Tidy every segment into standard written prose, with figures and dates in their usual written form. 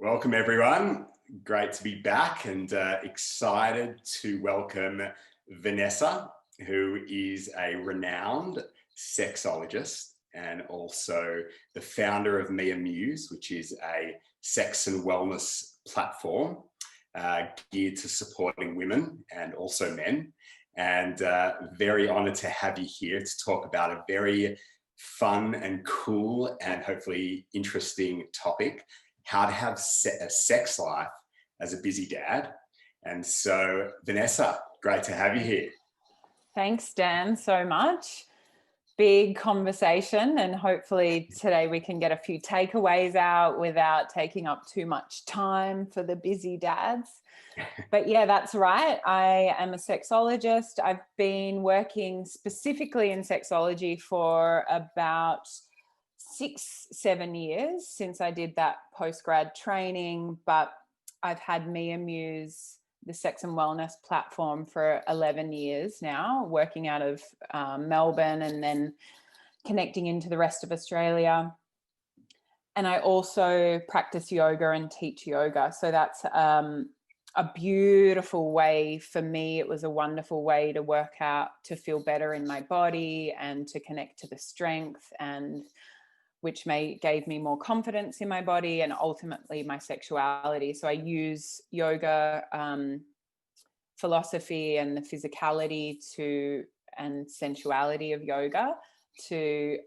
Welcome everyone. Great to be back and excited to welcome Vanessa, who is a renowned sexologist and also the founder of Mia Muse, which is a sex and wellness platform geared to supporting women and also men. And very honored to have you here to talk about a very fun and cool and hopefully interesting topic: how to have a sex life as a busy dad. And so, Vanessa, great to have you here. Thanks, Dan, so much. Big conversation, and hopefully today we can get a few takeaways out without taking up too much time for the busy dads. But yeah, that's right. I am a sexologist. I've been working specifically in sexology for about 6-7 years since I did that post-grad training, but I've had Mia Muse, the sex and wellness platform, for 11 years now, working out of Melbourne and then connecting into the rest of Australia. And I also practice yoga and teach yoga. So that's a beautiful way for me. It was a wonderful way to work out, to feel better in my body and to connect to the strength, and which gave me more confidence in my body and ultimately my sexuality. So I use yoga philosophy and the physicality and sensuality of yoga to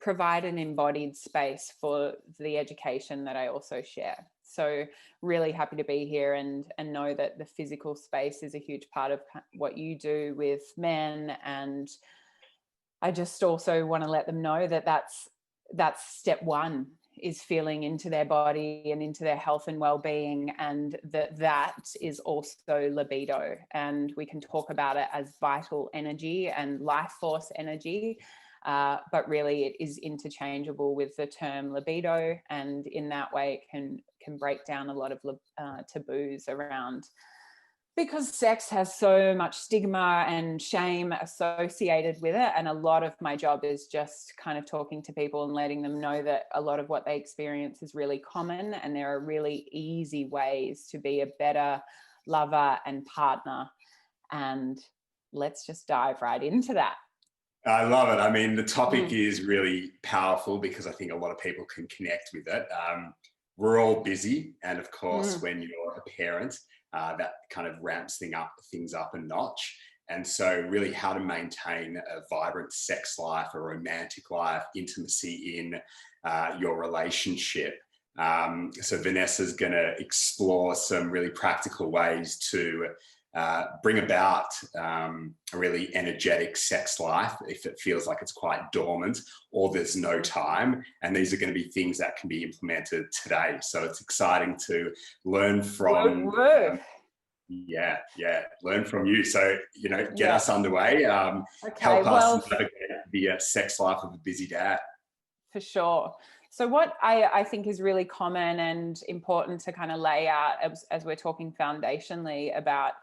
provide an embodied space for the education that I also share. So really happy to be here and know that the physical space is a huge part of what you do with men. And I just also want to let them know that that's step one, is feeling into their body and into their health and well-being, and that is also libido. And we can talk about it as vital energy and life force energy, but really it is interchangeable with the term libido, and in that way it can break down a lot of taboos around, because sex has so much stigma and shame associated with it. And a lot of my job is just kind of talking to people and letting them know that a lot of what they experience is really common, and there are really easy ways to be a better lover and partner. And let's just dive right into that. I love it. I mean, the topic is really powerful because I think a lot of people can connect with it. We're all busy. And of course, when you're a parent, that kind of ramps things up a notch. And so really how to maintain a vibrant sex life, a romantic life, intimacy in your relationship. So Vanessa's going to explore some really practical ways to bring about a really energetic sex life if it feels like it's quite dormant or there's no time. And these are going to be things that can be implemented today. So it's exciting to learn from learn from you. So, get us underway. Help us navigate the sex life of a busy dad. For sure. So what I think is really common and important to kind of lay out as we're talking foundationally about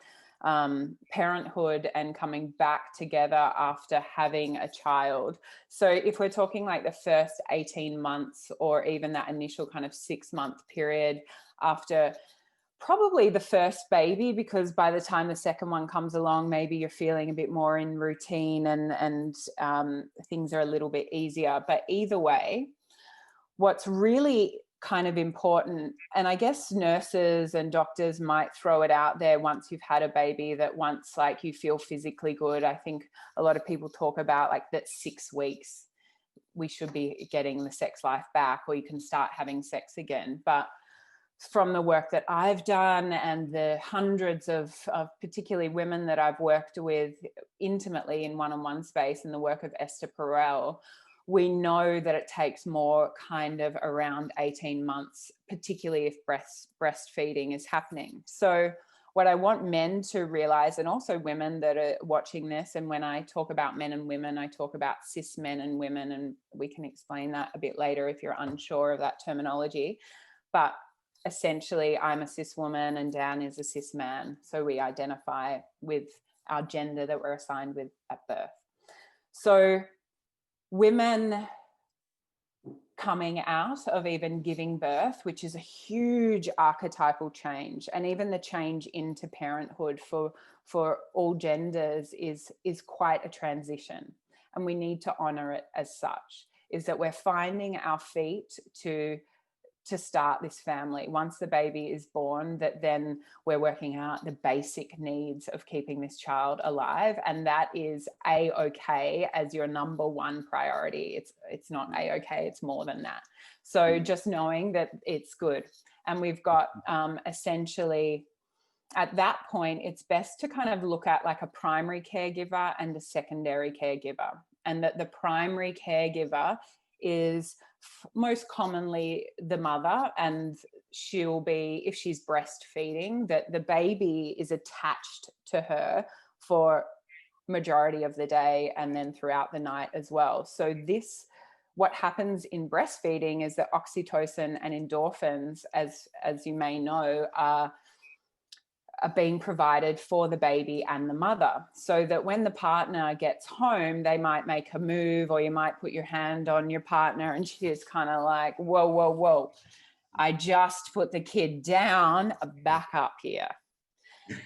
parenthood and coming back together after having a child. So if we're talking like the first 18 months or even that initial kind of 6-month period after probably the first baby, because by the time the second one comes along, maybe you're feeling a bit more in routine and things are a little bit easier. But either way, what's really kind of important, and I guess nurses and doctors might throw it out there once you've had a baby, that once like you feel physically good, I think a lot of people talk about like that 6 weeks we should be getting the sex life back, or you can start having sex again. But from the work that I've done and the hundreds of particularly women that I've worked with intimately in one-on-one space, and the work of Esther Perel, we know that it takes more kind of around 18 months, particularly if breastfeeding is happening. So what I want men to realize, and also women that are watching this, and when I talk about men and women, I talk about cis men and women, and we can explain that a bit later if you're unsure of that terminology. But essentially, I'm a cis woman and Dan is a cis man. So we identify with our gender that we're assigned with at birth. So women coming out of even giving birth, which is a huge archetypal change, and even the change into parenthood for all genders is quite a transition, and we need to honor it as such. Is that we're finding our feet to start this family. Once the baby is born, that then we're working out the basic needs of keeping this child alive, and that is a-okay as your number one priority. It's not a-okay, it's more than that. So just knowing that it's good. And we've got essentially at that point, it's best to kind of look at like a primary caregiver and a secondary caregiver, and that the primary caregiver is most commonly the mother, and she'll be, if she's breastfeeding, that the baby is attached to her for majority of the day and then throughout the night as well. So this, what happens in breastfeeding is that oxytocin and endorphins, as you may know, are being provided for the baby and the mother, so that when the partner gets home, they might make a move, or you might put your hand on your partner and she's kind of like, whoa, whoa, whoa, I just put the kid down, back up here.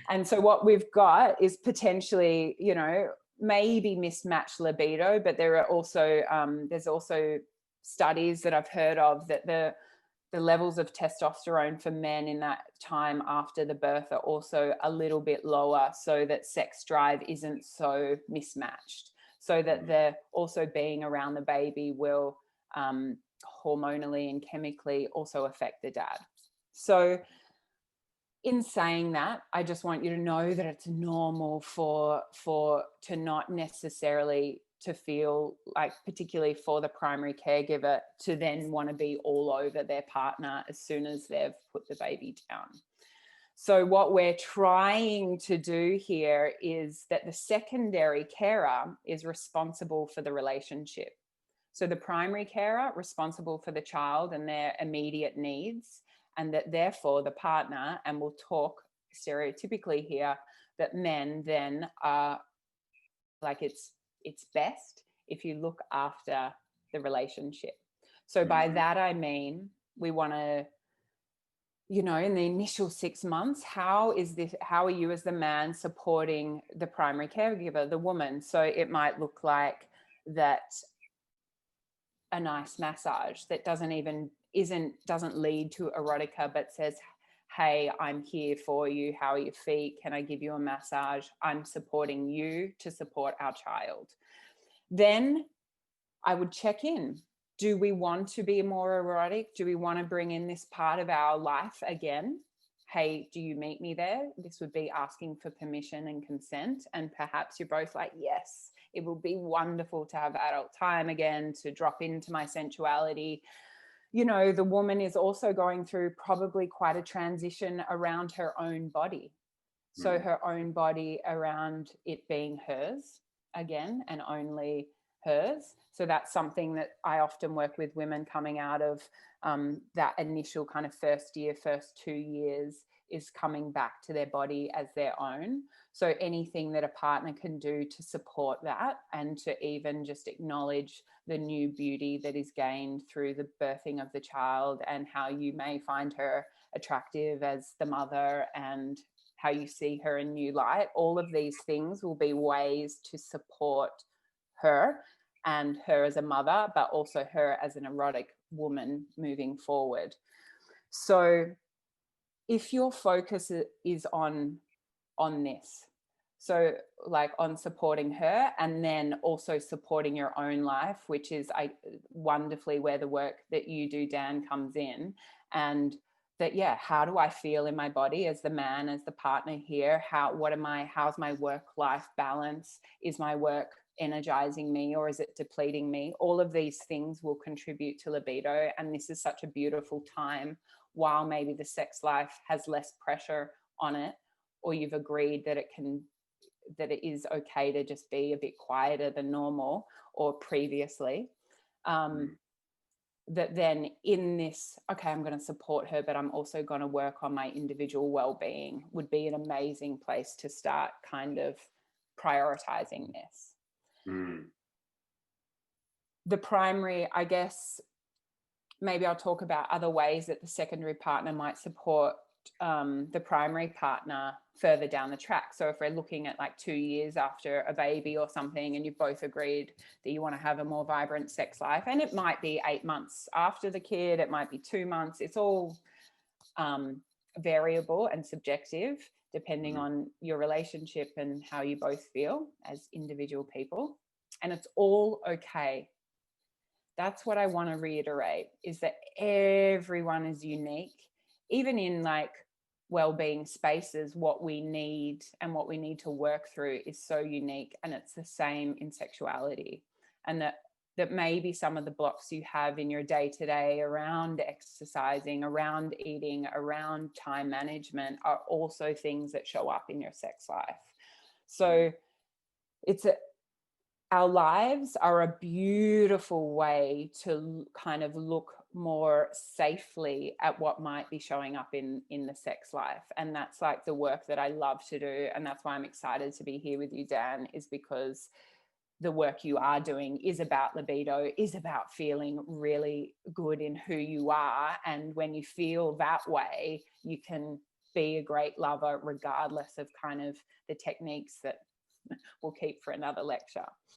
And so what we've got is potentially, you know, maybe mismatched libido, but there are also there's also studies that I've heard of that the levels of testosterone for men in that time after the birth are also a little bit lower, so that sex drive isn't so mismatched, so that they're also being around the baby will hormonally and chemically also affect the dad. So in saying that, I just want you to know that it's normal for to not necessarily to feel like, particularly for the primary caregiver, to then want to be all over their partner as soon as they've put the baby down. So what we're trying to do here is that the secondary carer is responsible for the relationship. So the primary carer responsible for the child and their immediate needs, and that therefore the partner, and we'll talk stereotypically here, that men then are like, it's best if you look after the relationship. So by that, I mean, we want to, you know, in the initial 6 months, how are you as the man supporting the primary caregiver, the woman? So it might look like that a nice massage that doesn't lead to erotica, but says, hey, I'm here for you. How are your feet? Can I give you a massage? I'm supporting you to support our child. Then I would check in. Do we want to be more erotic? Do we want to bring in this part of our life again? Hey, do you meet me there? This would be asking for permission and consent. And perhaps you're both like, yes, it will be wonderful to have adult time again, to drop into my sensuality. You know, the woman is also going through probably quite a transition around her own body. So her own body around it being hers again, and only hers. So that's something that I often work with women coming out of that initial kind of first 2 years, is coming back to their body as their own. So anything that a partner can do to support that, and to even just acknowledge the new beauty that is gained through the birthing of the child, and how you may find her attractive as the mother, and how you see her in new light. All of these things will be ways to support her and her as a mother, but also her as an erotic woman moving forward. So if your focus is on this, so like on supporting her, and then also supporting your own life, which is wonderfully where the work that you do, Dan, comes in. And that, yeah, how do I feel in my body as the man, as the partner here? How's my work-life balance? Is my work energizing me, or is it depleting me? All of these things will contribute to libido. And this is such a beautiful time, while maybe the sex life has less pressure on it, or you've agreed that it is okay to just be a bit quieter than normal or previously. That then in this, okay, I'm going to support her, but I'm also going to work on my individual well-being, would be an amazing place to start kind of prioritizing this. The primary, I guess, maybe I'll talk about other ways that the secondary partner might support the primary partner further down the track. So if we're looking at like 2 years after a baby or something, and you've both agreed that you want to have a more vibrant sex life, and it might be 8 months after the kid, it might be 2 months, it's all variable and subjective depending on your relationship and how you both feel as individual people. And it's all okay. That's what I want to reiterate, is that everyone is unique. Even in like well-being spaces, what we need and what we need to work through is so unique, and it's the same in sexuality. And that maybe some of the blocks you have in your day-to-day around exercising, around eating, around time management are also things that show up in your sex life. So our lives are a beautiful way to kind of look more safely at what might be showing up in the sex life. And that's like the work that I love to do. And that's why I'm excited to be here with you, Dan, is because the work you are doing is about libido, is about feeling really good in who you are. And when you feel that way, you can be a great lover regardless of kind of the techniques that we'll keep for another lecture.